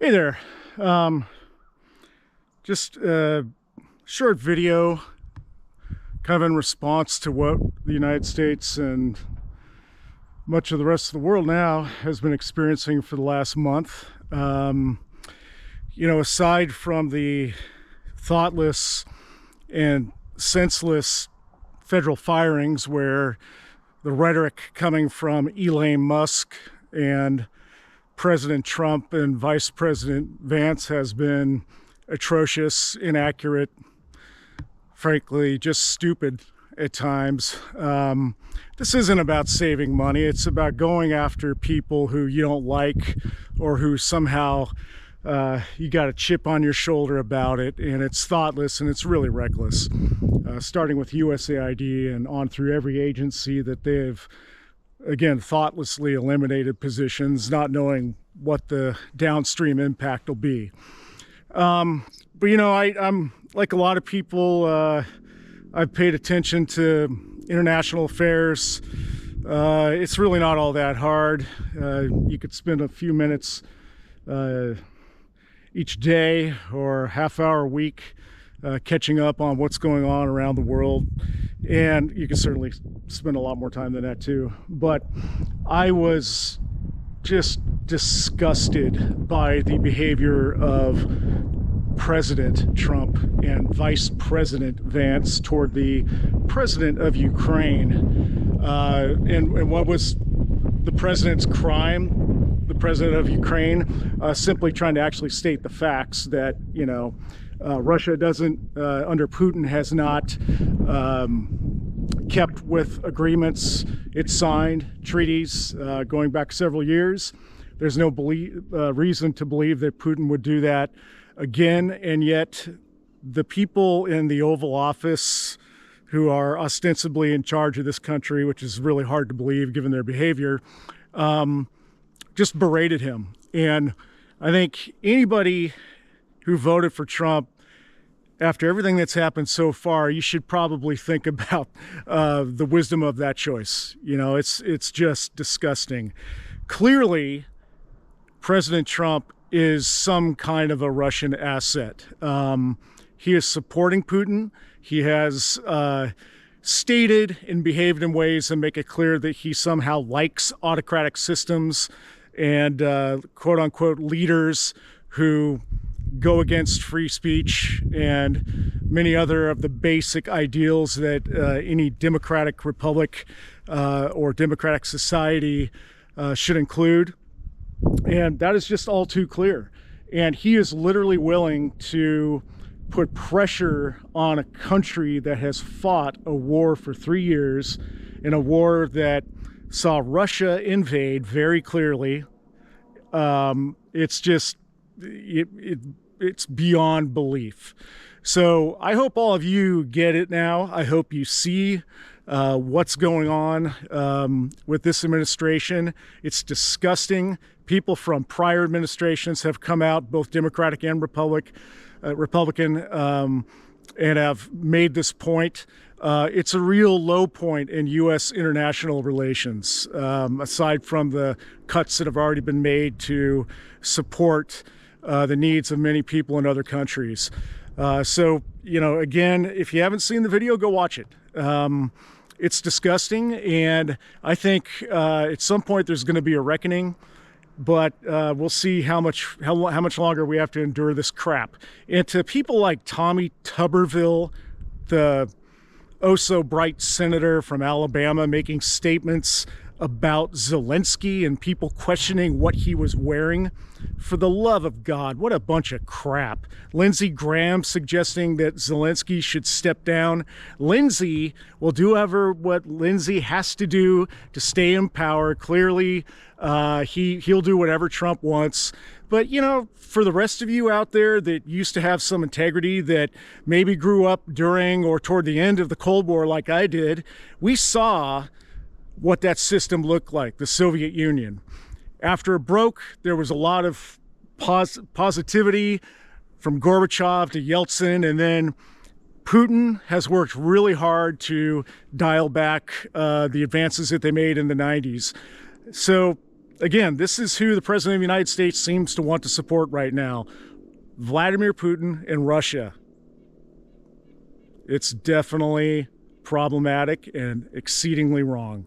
Hey there. Um, just a short video, kind of in response to what the United States and much of the rest of the world now has been experiencing for the last month. Aside from the thoughtless and senseless federal firings where the rhetoric coming from Elon Musk and President Trump and Vice President Vance has been atrocious, inaccurate, frankly, just stupid at times. This isn't about saving money. It's about going after people who you don't like or who somehow you got a chip on your shoulder about it, and it's thoughtless and it's really reckless. Starting with USAID and on through every agency that they've again, thoughtlessly eliminated positions, not knowing what the downstream impact will be. I'm like a lot of people, I've paid attention to international affairs. It's really not all that hard. You could spend a few minutes each day or half hour a week catching up on what's going on around the world. And you can certainly spend a lot more time than that too. But I was just disgusted by the behavior of President Trump and Vice President Vance toward the President of Ukraine. And what was the president's crime? The President of Ukraine simply trying to actually state the facts that, Russia doesn't, under Putin, has not kept with agreements it signed, treaties going back several years. There's no reason to believe that Putin would do that again, and yet the people in the Oval Office who are ostensibly in charge of this country, which is really hard to believe given their behavior, just berated him. And I think anybody who voted for Trump, after everything that's happened so far, you should probably think about the wisdom of that choice. It's just disgusting. Clearly, President Trump is some kind of a Russian asset. He is supporting Putin. He has stated and behaved in ways that make it clear that he somehow likes autocratic systems and quote-unquote leaders who go against free speech and many other of the basic ideals that any democratic republic or democratic society should include. And that is just all too clear. And he is literally willing to put pressure on a country that has fought a war for 3 years, in a war that saw Russia invade very clearly. It's just, it's beyond belief. So I hope all of you get it now. I hope you see what's going on with this administration. It's disgusting. People from prior administrations have come out, both Democratic and Republican, and have made this point. It's a real low point in U.S. international relations, aside from the cuts that have already been made to support the needs of many people in other countries. Again, if you haven't seen the video, go watch it. It's disgusting, and I think at some point there's going to be a reckoning, but we'll see how much longer we have to endure this crap. And to people like Tommy Tuberville, the oh-so-bright senator from Alabama, making statements about Zelensky and people questioning what he was wearing, for the love of God, what a bunch of crap. Lindsey Graham suggesting that Zelensky should step down. Lindsey will do what Lindsey has to do to stay in power. Clearly, he'll do whatever Trump wants. But, for the rest of you out there that used to have some integrity, that maybe grew up during or toward the end of the Cold War like I did, we saw what that system looked like, the Soviet Union. After it broke, there was a lot of positivity from Gorbachev to Yeltsin, and then Putin has worked really hard to dial back the advances that they made in the 90s. So again, this is who the President of the United States seems to want to support right now. Vladimir Putin and Russia. It's definitely problematic and exceedingly wrong.